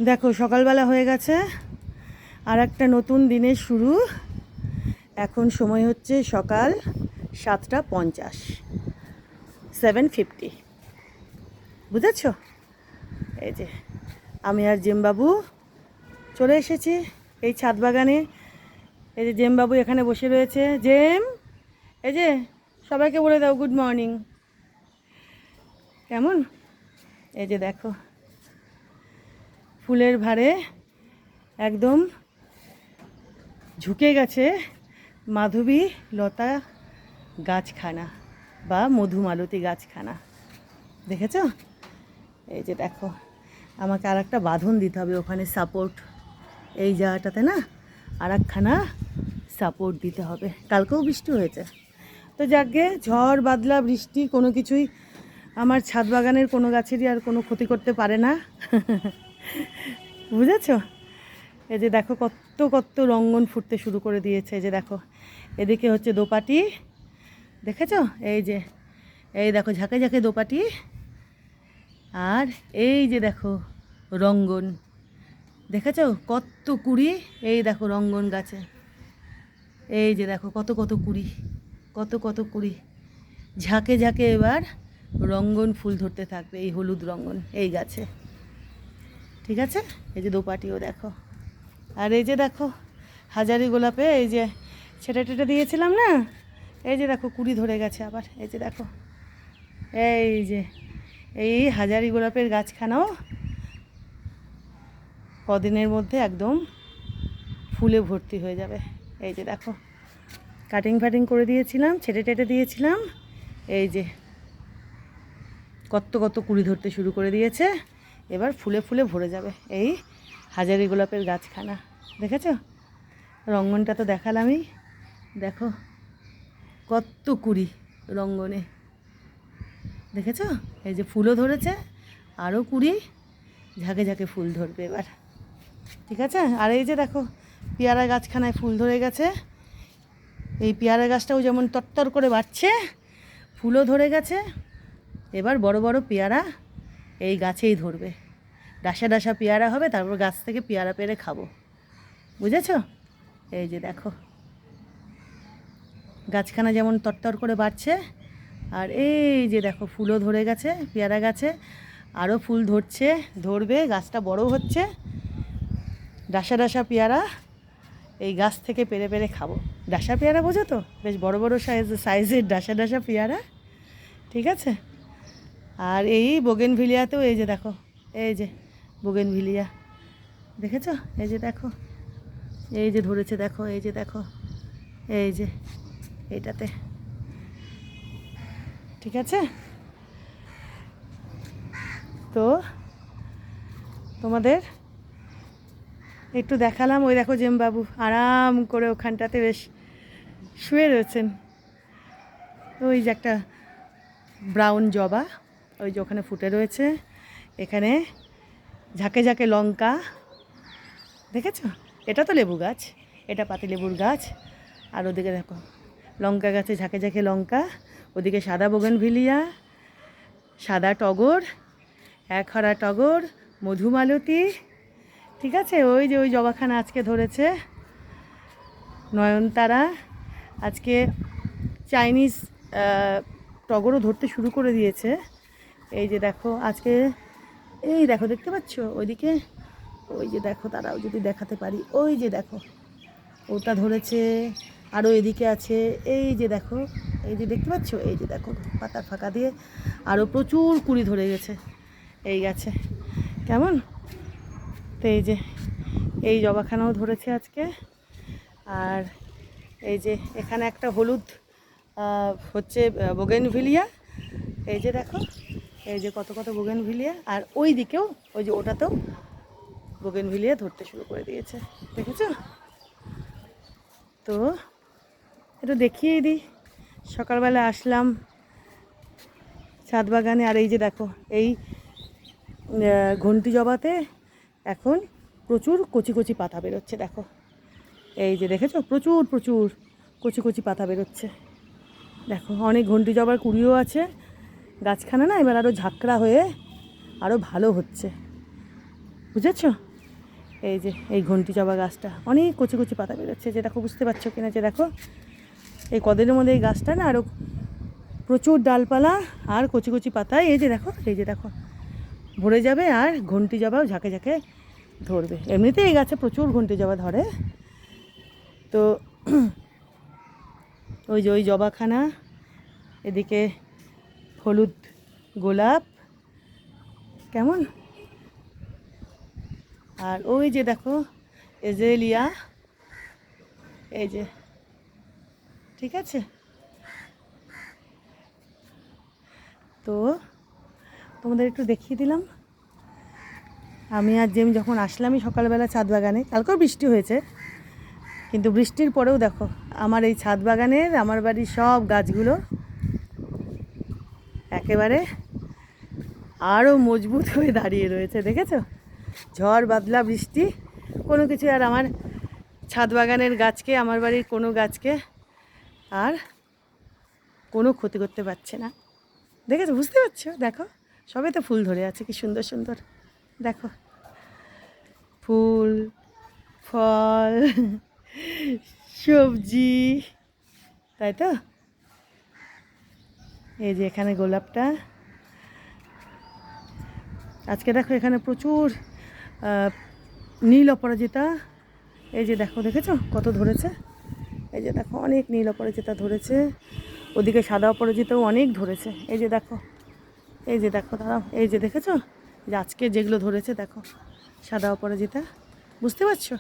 দেখো সকালবেলা হয়ে গেছে, আর একটা নতুন দিনের শুরু। এখন সময় হচ্ছে সকাল 7:50, 7:50। বুঝেছ? এই যে আমি আর জেমবাবু চলে এসেছি এই ছাদ বাগানে। এই যে জেমবাবু এখানে বসে রয়েছে। জেম, এই যে সবাইকে বলে দাও গুড মর্নিং। কেমন? এই যে দেখো ফুলের ভারে একদম ঝুঁকে গেছে মাধবী লতা গাছখানা বা মধুমালতী গাছখানা। দেখেছ? এই যে দেখো, আমাকে আর একটা বাঁধন দিতে হবে ওখানে, সাপোর্ট। এই জায়গাটাতে না আর একখানা সাপোর্ট দিতে হবে। কালকেও বৃষ্টি হয়েছে, তো যাকগে, ঝড় বাদলা বৃষ্টি কোনো কিছুই আমার ছাদ বাগানের কোনো গাছেরই আর কোনো ক্ষতি করতে পারে না। বুঝেছ? এই যে দেখো কত কত রঙ্গন ফুটতে শুরু করে দিয়েছে। এই যে দেখো, এদিকে হচ্ছে দোপাটি, দেখেছ? এই দেখো ঝাঁকে ঝাঁকে দোপাটি, আর এই যে দেখো রঙ্গন, দেখেছ কত কুড়ি। এই দেখো রঙ্গন গাছে, এই যে দেখো কত কত কুড়ি, কত কত কুড়ি। ঝাঁকে ঝাঁকে এবার রঙ্গন ফুল ধরতে থাকবে, এই হলুদ রঙ্গন এই গাছে। ঠিক আছে? এই যে দোপাটিও দেখো, আর এই যে দেখো হাজারি গোলাপে এই যে ছেটে টেটে দিয়েছিলাম না, এই যে দেখো কুড়ি ধরে গেছে আবার। এই যে দেখো, এই যে এই হাজারি গোলাপের গাছখানাও কদিনের মধ্যে একদম ফুলে ভর্তি হয়ে যাবে। এই যে দেখো কাটিং ফাটিং করে দিয়েছিলাম, ছেটে টেটে দিয়েছিলাম, এই যে কত কত কুড়ি ধরতে শুরু করে দিয়েছে। এবার ফুলে ফুলে ভরে যাবে এই হাজারি গোলাপের গাছখানা। দেখেছ? রঙ্গনটা তো দেখালামই, দেখো কত কুড়ি রঙ্গনে। দেখেছ? এই যে ফুলও ধরেছে, আরও কুড়ি ঝাঁকে ঝাঁকে ফুল ধরবে এবার। ঠিক আছে? আর এই যে দেখো পেয়ারা গাছখানায় ফুল ধরে গেছে। এই পেয়ারা গাছটাও যেমন তরতর করে বাড়ছে, ফুলও ধরে গেছে। এবার বড় বড় পেয়ারা এই গাছেই ধরবে, ডাসা ডাসা পেয়ারা হবে, তারপর গাছ থেকে পেয়ারা পেড়ে খাবো। বুঝেছ? এই যে দেখো গাছখানা যেমন তরতর করে বাড়ছে, আর এই যে দেখো ফুলও ধরে গেছে পেয়ারা গাছে, আরও ফুল ধরছে, ধরবে, গাছটা বড় হচ্ছে। ডাসা ডাসা পেয়ারা এই গাছ থেকে পেড়ে পেড়ে খাবো। ডাসা পেয়ারা বোঝো তো? বেশ বড় বড় সাইজের ডাসা ডাসা পেয়ারা। ঠিক আছে? আর এই বোগেনভিলিয়াতেও এই যে দেখো, এই যে বোগেনভিলিয়া, দেখেছ? এই যে দেখো, এই যে ধরেছে দেখো, এই যে দেখো, এই যে এইটাতে। ঠিক আছে? তো তোমাদের একটু দেখালাম। ওই দেখো জেমবাবু আরাম করে ওখানটাতে বেশ শুয়ে রয়েছেন। ওই যে একটা ব্রাউন জবা, ওই যে ওখানে ফুটে রয়েছে। এখানে ঝাঁকে ঝাঁকে লঙ্কা, দেখেছ? এটা তো লেবু গাছ, এটা পাতিলেবুর গাছ। আর ওদিকে দেখো লঙ্কা গাছে ঝাঁকে ঝাঁকে লঙ্কা, ওদিকে সাদা বোগেনভিলিয়া, সাদা টগর, একহরা টগর, মধুমালতী। ঠিক আছে? ওই যে ওই জবাখানা আজকে ধরেছে নয়নতারা। আজকে চাইনিজ টগরও ধরতে শুরু করে দিয়েছে। এই যে দেখো আজকে, এই দেখো দেখতে পাচ্ছ ওইদিকে, ওই যে দেখো, তারাও যদি দেখাতে পারি, ওই যে দেখো ওটা ধরেছে। আরও এদিকে আছে, এই যে দেখো, এই যে দেখতে পাচ্ছ, এই যে দেখো পাতা ফাঁকা দিয়ে আরও প্রচুর কুড়ি ধরে গেছে এই গাছে। কেমন? তো এই যে এই জবাখানাও ধরেছে আজকে। আর এই যে এখানে একটা হলুদ হচ্ছে বোগেনভিলিয়া, এই যে দেখো, এই যে কত কত বোগেনভিলিয়া। আর ওই দিকেও ওই যে ওটাতেও বোগেনভিলিয়া ধরতে শুরু করে দিয়েছে। দেখেছো? তো একটু দেখিয়ে দিই, সকালবেলা আসলাম ছাদ বাগানে। আর এই যে দেখো এই ঘন্টি জবাতে এখন প্রচুর কচি কচি পাতা বেরোচ্ছে। দেখো এই যে দেখেছো, প্রচুর প্রচুর কচি কচি পাতা বেরোচ্ছে। দেখো অনেক ঘন্টি জবার কুড়িও আছে। গাছখানা না এবার আরও ঝাঁকড়া হয়ে আরও ভালো হচ্ছে। বুঝেছো? এই যে এই ঘন্টি জবা গাছটা অনেক কচি কচি পাতা বেরোচ্ছে, যে দেখো বুঝতে পারছো কিনা, যে দেখো এই কদিনের মধ্যে এই গাছটা না আরও প্রচুর ডালপালা আর কচি কচি পাতায় এই যে দেখো ভরে যাবে, আর ঘন্টি জবাও ঝাঁকে ঝাঁকে ধরবে। এমনিতেই এই গাছে প্রচুর ঘন্টি জবা ধরে। তো ওই যে ওই জবাখানা, এদিকে হলুদ গোলাপ কেমন, আর ওই যে দেখো এজেলিয়া, এই যে ঠিক আছে। তো তোমাদের একটু দেখিয়ে দিলাম। আমি আর জেম যখন আসলামই সকালবেলা ছাদ বাগানে, কালকেও বৃষ্টি হয়েছে, কিন্তু বৃষ্টির পরেও দেখো আমার এই ছাদ বাগানের আমার বাড়ির সব গাছগুলো একেবারে আরও মজবুত হয়ে দাঁড়িয়ে রয়েছে, দেখেছো? ঝড় বাদলা বৃষ্টি কোনো কিছু আর আমার ছাদ বাগানের গাছকে, আমার বাড়ির কোনো গাছকে আর কোনো ক্ষতি করতে পারছে না, দেখেছো? বুঝতে পারছো? দেখো সবে তো ফুল ধরে আছে, কি সুন্দর সুন্দর, দেখো ফুল ফল সবজি, তাই তো? এই যে এখানে গোলাপটা, আজকে দেখো এখানে প্রচুর নীল অপরাজিতা, এই যে দেখো, দেখেছো কত ধরেছে? এই যে দেখো অনেক নীল অপরাজিতা ধরেছে, ওদিকে সাদা অপরাজিতাও অনেক ধরেছে, এই যে দেখো, এই যে দেখো, দাঁড়াও, এই যে দেখেছো যে আজকে যেগুলো ধরেছে দেখো সাদা অপরাজিতা, বুঝতে পারছো?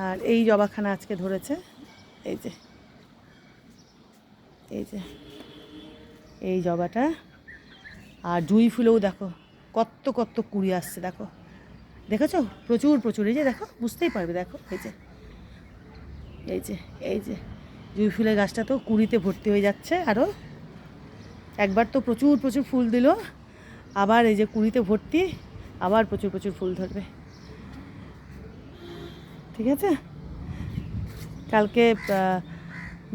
আর এই জবাখানা আজকে ধরেছে, এই যে এই যে এই জবাটা, আর জুঁই ফুলেও দেখো কত কত কুড়ি আসছে, দেখো দেখেছো? প্রচুর প্রচুর, এই যে দেখো, বুঝতেই পারবে, দেখো এই যে এই যে এই যে জুঁই ফুলের গাছটা তো কুড়িতে ভর্তি হয়ে যাচ্ছে, আরও একবার তো প্রচুর প্রচুর ফুল দিল, আবার এই যে কুড়িতে ভর্তি, আবার প্রচুর প্রচুর ফুল ধরবে, ঠিক আছে? কালকে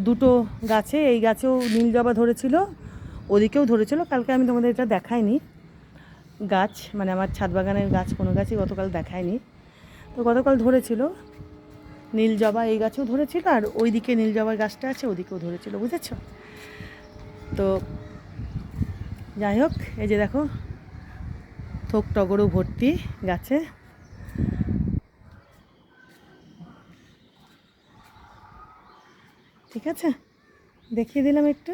দুটো গাছে, এই গাছেও নীল জবা ধরেছিল, ওদিকেও ধরেছিল, কালকে আমি তোমাদের এটা দেখাইনি গাছ, মানে আমার ছাদ বাগানের গাছ কোনো গাছই গতকাল দেখায়নি, তো গতকাল ধরেছিল নীল জবা, এই গাছেও ধরেছিল, আর ওই দিকে নীল জবার গাছটা আছে ওদিকেও ধরেছিল, বুঝেছ? তো যাই হোক, এই যে দেখো থোক টগরও ভর্তি গাছে, ঠিক আছে? দেখিয়ে দিলাম একটু।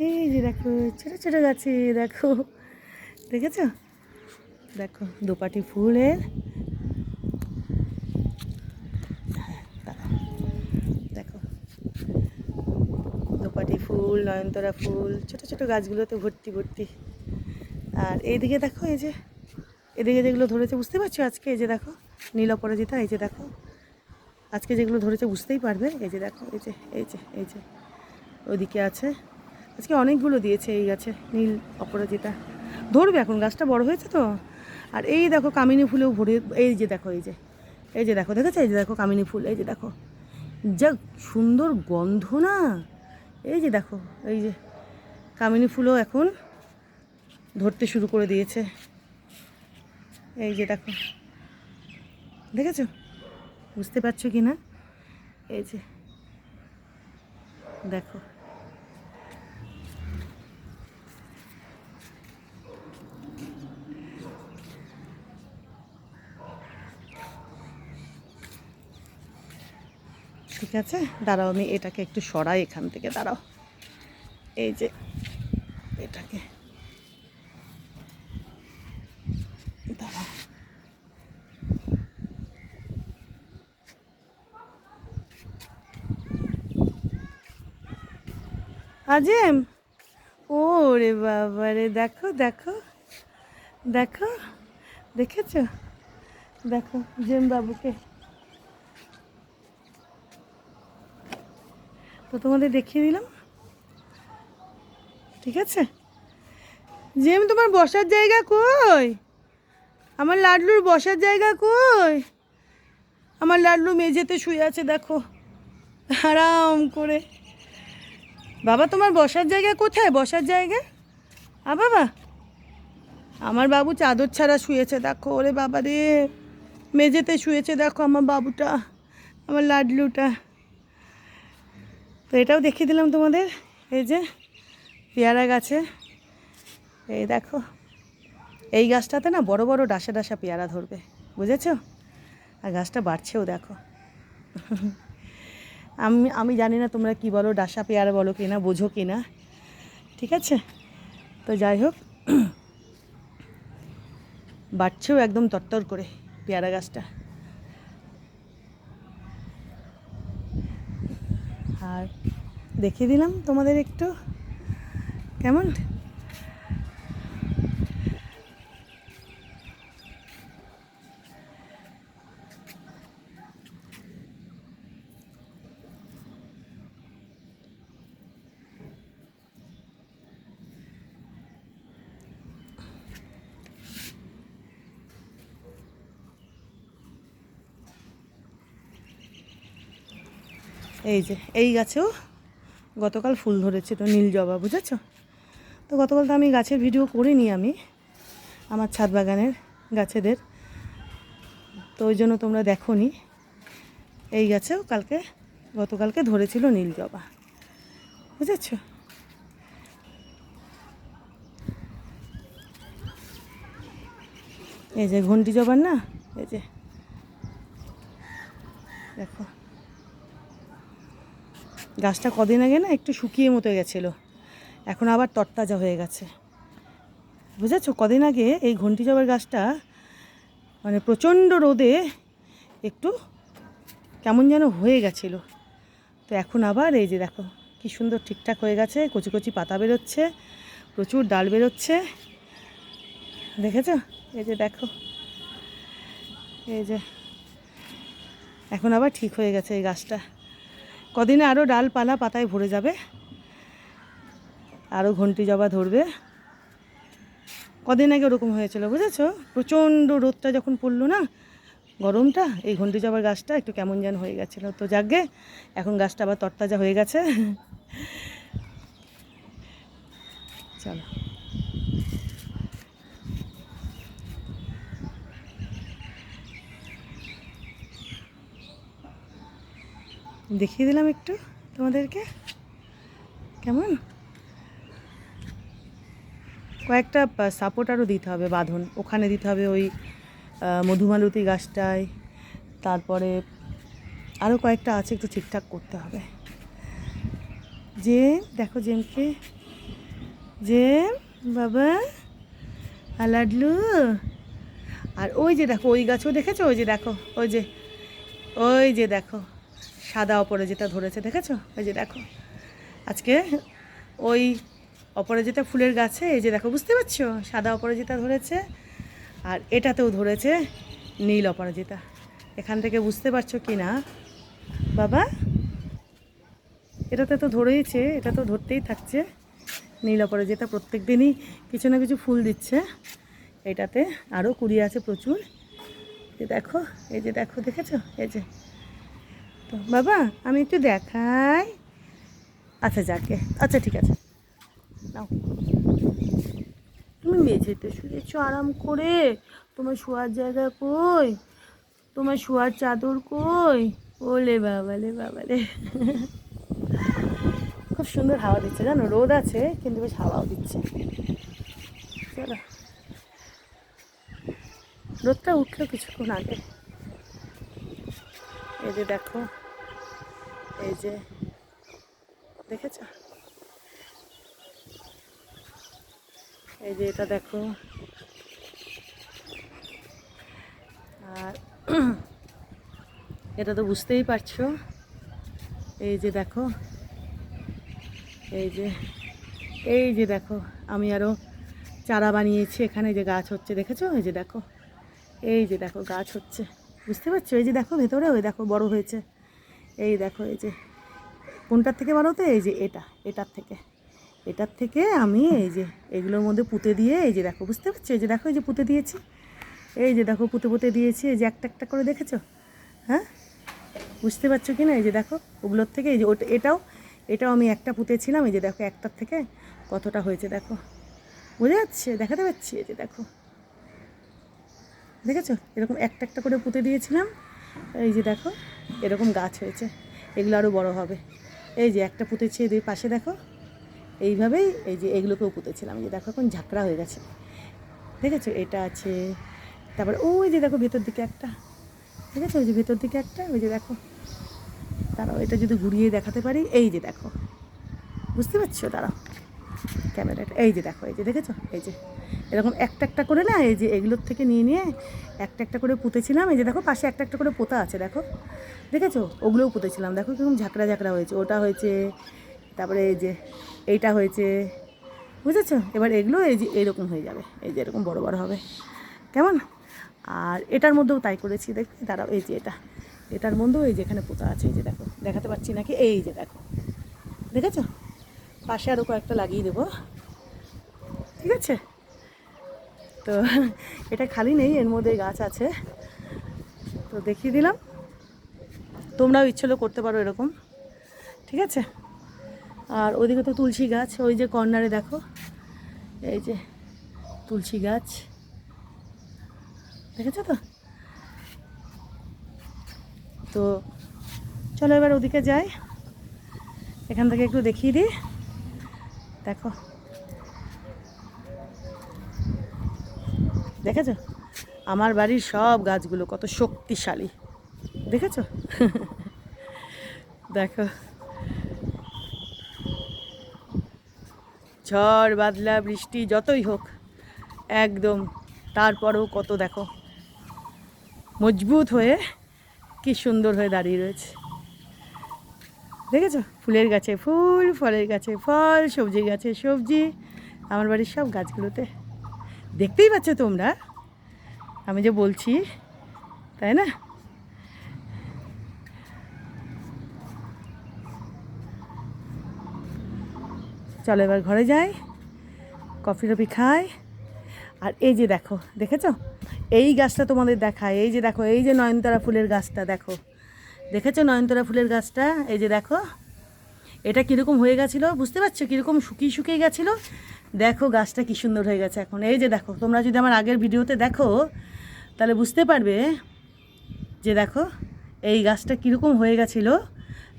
এই যে দেখো ছোটো ছোটো গাছে, দেখো দেখেছো? দেখো দোপাটি ফুলের, দেখো দোপাটি ফুল, নয়নতারা ফুল, ছোটো ছোটো গাছগুলোতে ভর্তি ভর্তি। আর এইদিকে দেখো, এই যে এদিকে যেগুলো ধরেছে বুঝতে পারছো আজকে, এই যে দেখো নীল অপরাজিতা, এই যে দেখো আজকে যেগুলো ধরেছে বুঝতেই পারবে, এই যে দেখো, এই যে এই যে এই যে ওইদিকে আছে, আজকে অনেকগুলো দিয়েছে এই গাছে নীল অপরাজিতা, ধরবে এখন, গাছটা বড় হয়েছে তো। আর এই দেখো কামিনী ফুলেও ভরে, এই যে দেখো, এই যে এই যে দেখো, দেখেছো? এই যে দেখো কামিনী ফুল, এই যে দেখো যা সুন্দর গন্ধ না, এই যে দেখো, এই যে কামিনী ফুলও এখন ধরতে শুরু করে দিয়েছে, এই যে দেখো, দেখেছো? বুঝতে পারছো কি না? এই যে দেখো, ঠিক আছে, দাঁড়াও আমি এটাকে একটু সরাই এখান থেকে, দাঁড়াও, এই যে এটাকে দাঁড়াও, আজিম, ও রে বাবা রে, দেখো দেখো দেখো, দেখেছো? দেখো জেম বাবুকে, তো তোমাদের দেখিয়ে দিলাম, ঠিক আছে? জেম তোমার বসার জায়গা কই? আমার লাডলুর বসার জায়গা কই? আমার লাডলু মেঝেতে শুয়ে আছে, দেখো আরাম করে, বাবা তোমার বসার জায়গা কোথায়? বসার জায়গা বাবা, আমার বাবু চাদর ছাড়া শুয়েছে দেখো। ওরে বাবা রে, মেঝেতে শুয়েছে দেখো আমার বাবুটা, আমার লাডলুটা। তো এটাও দেখিয়ে দিলাম তোমাদের। এই যে পেয়ারা গাছে, এই দেখো এই গাছটাতে না বড় বড় ডাসা ডাসা পেয়ারা ধরবে, বুঝেছ? আর গাছটা বাড়ছেও দেখো। আমি জানি না তোমরা কি বলো, ডাসা পেয়ারা বলো কি না, বোঝো কি না, ঠিক আছে? তো যাই হোক, বাড়ছেও একদম তরতর করে পেয়ারা গাছটা। আর দেখিয়ে দিলাম তোমাদের একটু কেমন। এই যে এই গাছেও গতকাল ফুল ধরেছিল, নীল জবা, বুঝেছ? তো গতকাল তো আমি গাছের ভিডিও করিনি, আমি আমার ছাদ বাগানের গাছেদের, তো ওই জন্য তোমরা দেখোনি। এই গাছেও গতকালকে ধরেছিল নীল জবা, বুঝেছ? এই যে ঘন্টি জবার না, এই যে দেখো গাছটা কদিন আগে না একটু শুকিয়ে মতো গেছিলো, এখন আবার তরতাজা হয়ে গেছে, বুঝেছো? কদিন আগে এই ঘন্টি জবার গাছটা মানে প্রচণ্ড রোদে একটু কেমন যেন হয়ে গেছিলো, তো এখন আবার এই যে দেখো কি সুন্দর ঠিকঠাক হয়ে গেছে, কচি কচি পাতা বেরোচ্ছে, প্রচুর ডাল বেরোচ্ছে, দেখেছো? এই যে দেখো, এই যে এখন আবার ঠিক হয়ে গেছে এই গাছটা। কদিনে আরও ডালপালা পাতায় ভরে যাবে, আরও ঘন্টি জবা ধরবে। কদিন আগে ওরকম হয়েছিল, বুঝেছো? প্রচণ্ড রোদটা যখন পড়লো না, গরমটা, এই ঘন্টি জবার গাছটা একটু কেমন যেন হয়ে গেছিলো। তো যাকগে এখন গাছটা আবার তরতাজা হয়ে গেছে। চলো দেখিয়ে দিলাম একটু তোমাদেরকে কেমন। কয়েকটা সাপোর্ট আরও দিতে হবে, বাঁধন ওখানে দিতে হবে, ওই মধুমালতী গাছটায়, তারপরে আরও কয়েকটা আছে, একটু ঠিকঠাক করতে হবে। যে দেখো জেমকে, জেম বাবা লাডলু। আর ওই যে দেখো ওই গাছও দেখেছো, ওই যে দেখো, ওই যে দেখো সাদা অপরাজিতা ধরেছে, দেখেছো? ওই যে দেখো আজকে ওই অপরাজিতা ফুলের গাছে, এই যে দেখো, বুঝতে পারছো? সাদা অপরাজিতা ধরেছে, আর এটাতেও ধরেছে নীল অপরাজিতা। এখান থেকে বুঝতে পারছো কি না বাবা? এটাতে তো ধরেইছে, এটা তো ধরতেই থাকছে নীল অপরাজিতা, প্রত্যেক দিনই কিছু না কিছু ফুল দিচ্ছে। এটাতে আরও কুড়ি আছে প্রচুর, এই দেখো, এই যে দেখো, দেখেছো? এই যে তো বাবা আমি একটু দেখাই, আচ্ছা যাকে, আচ্ছা ঠিক আছে নাও। তুমি মেঝেতে শুয়েছো আরাম করে, তোমার শোয়ার জায়গা কই? তোমার শোয়ার চাদর কই? ওলে বাবালে বাবালে। খুব সুন্দর হাওয়া দিচ্ছে জানো, রোদ আছে কিন্তু বেশ হাওয়াও দিচ্ছে। চলো, রোদটা উঠলো কিছুক্ষণ আগে। এই যে দেখো, এই যে দেখেছ, এই যে এটা দেখো, আর এটা তো বুঝতেই পারছো। এই যে দেখো, এই যে দেখো আমি আরও চারা বানিয়েছি এখানে, যে গাছ হচ্ছে, দেখেছো? এই যে দেখো, এই যে দেখো গাছ হচ্ছে, বুঝতে পারছো? এই যে দেখো ভেতরে, ওই দেখো বড় হয়েছে, এই দেখো, এই যে কোনটার থেকে বলো তো? এই যে এটার থেকে আমি এই যে এগুলোর মধ্যে পুঁতে দিয়ে, এই যে দেখো, বুঝতে পারছো? এই যে দেখো, এই যে পুঁতে দিয়েছি, এই যে দেখো পুঁতে দিয়েছি, এই যে একটা একটা করে, দেখেছো? হ্যাঁ বুঝতে পারছো কি না? এই যে দেখো ওগুলোর থেকে, এই যে এটাও এটাও আমি একটা পুঁতেছিলাম, এই যে দেখো একটার থেকে কতটা হয়েছে দেখো, বোঝা যাচ্ছে, দেখাতে পাচ্ছি, এই যে দেখো, দেখেছো এরকম একটা একটা করে পুঁতে দিয়েছিলাম, এই যে দেখো এরকম গাছ হয়েছে, এগুলো আরও বড় হবে। এই যে একটা পুঁতেছি দুই পাশে দেখো, এইভাবেই এই যে এগুলোকেও পুঁতেছিলাম, এই যে দেখো এখন ঝাঁকড়া হয়ে গেছে, দেখেছো এটা আছে। তারপরে ওই যে দেখো ভেতর দিকে একটা, দেখেছো ওই যে ভেতর দিকে একটা, ওই যে দেখো, দাঁড়াও এটা যদি ঘুরিয়ে দেখাতে পারি, এই যে দেখো, বুঝতে পারছো, দাঁড়াও ক্যামেরাটা, এই যে দেখো, এই যে দেখেছো, এই যে এরকম একটা একটা করে না, এই যে এগুলোর থেকে নিয়ে নিয়ে একটা একটা করে পুঁতেছিলাম, এই যে দেখো পাশে একটা একটা করে পোতা আছে দেখো, দেখেছো ওগুলোও পুঁতেছিলাম, দেখো কীরকম ঝাঁকড়া ঝাঁকড়া হয়েছে, ওটা হয়েছে, তারপরে এই যে এইটা হয়েছে, বুঝেছো। এবার এগুলো এই যে এরকম হয়ে যাবে, এই যে এরকম বড় বড় হবে, কেমন। আর এটার মধ্যেও তাই করেছি, দেখি দাঁড়াও, এই যে এটার মধ্যেও এই যে এখানে পোতা আছে, এই যে দেখো, দেখাতে পাচ্ছি নাকি, এই যে দেখো, দেখেছো, পাশে আরও কয়েকটা লাগিয়ে দেবো, ঠিক আছে। তো এটা খালি নেই, এর মধ্যে গাছ আছে, তো দেখিয়ে দিলাম, তোমরাও ইচ্ছে হলে করতে পারো এরকম, ঠিক আছে। আর ওদিকে তো তুলসী গাছ, ওই যে কর্নারে দেখো, এই যে তুলসী গাছ, দেখেছো তো। তো চলো এবার ওদিকে যাই, এখান থেকে একটু দেখিয়ে দিই, দেখো, দেখেছো আমার বাড়ির সব গাছগুলো কত শক্তিশালী, দেখেছো দেখো, ঝড় বাদলা বৃষ্টি যতই হোক একদম, তারপরেও কত দেখো মজবুত হয়ে কি সুন্দর হয়ে দাঁড়িয়ে রয়েছে, দেখেছো, ফুলের গাছে ফুল, ফলের গাছে ফল, সবজি গাছে সবজি, আমার বাড়ির সব গাছগুলোতে, দেখতেই পাচ্ছ তোমরা আমি যে বলছি, তাই না। চলো এবার ঘরে যাই, কফি টফি খাই। আর এই যে দেখো, দেখেছো এই গাছটা তোমাদের দেখায়, এই যে দেখো, এই যে নয়নতারা ফুলের গাছটা দেখো, দেখেছো নয়নতারা ফুলের গাছটা, এই যে দেখো এটা কীরকম হয়ে গেছিলো, বুঝতে পারছো কীরকম শুকিয়ে শুকিয়ে গেছিলো, দেখো গাছটা কী সুন্দর হয়ে গেছে এখন, এই যে দেখো, তোমরা যদি আমার আগের ভিডিওতে দেখো তাহলে বুঝতে পারবে যে দেখো এই গাছটা কীরকম হয়ে গেছিলো,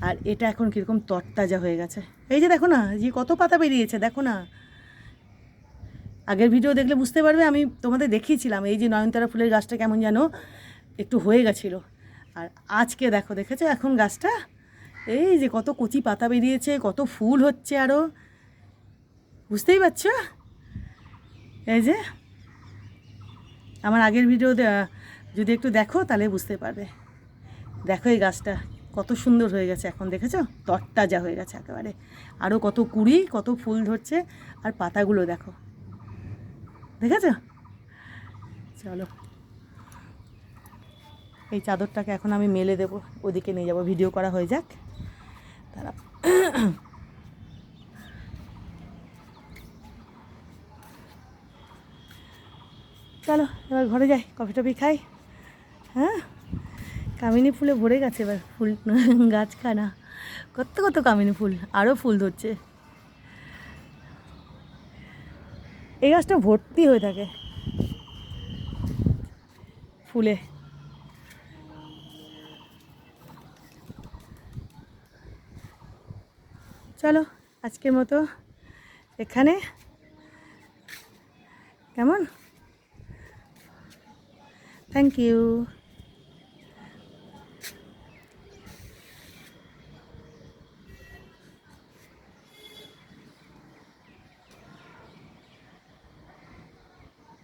আর এটা এখন কীরকম তরতাজা হয়ে গেছে, এই যে দেখো না যে কত পাতা বেরিয়েছে, দেখো না, আগের ভিডিও দেখলে বুঝতে পারবে, আমি তোমাদের দেখিয়েছিলাম এই যে নয়নতারা ফুলের গাছটা কেমন যেন একটু হয়ে গেছিলো, আর আজকে দেখো, দেখেছো এখন গাছটা এই যে কত কচি পাতা বেরিয়েছে, কত ফুল হচ্ছে আরও, বুঝতেই পারছো। এই যে আমার আগের ভিডিও যদি একটু দেখো তাহলে বুঝতে পারবে, দেখো এই গাছটা কত সুন্দর হয়ে গেছে এখন, দেখেছো তরতাজা হয়ে গেছে একেবারে, আরও কত কুড়ি, কত ফুল ধরছে, আর পাতাগুলো দেখো, দেখেছো। চলো এই চাদরটাকে এখন আমি মেলে দেবো, ওদিকে নিয়ে যাবো, ভিডিও করা হয়ে যাক, তারা চলো এবার ঘরে যাই, কফি টফি খাই। হ্যাঁ কামিনী ফুলে ভরে গেছে এবার ফুল গাছখানা, কত কত কামিনী ফুল, আরও ফুল ধরছে, এই গাছটা ভর্তি হয়ে থাকে ফুলে। চলো আজকের মতো এখানে, কেমন, থ্যাংক ইউ।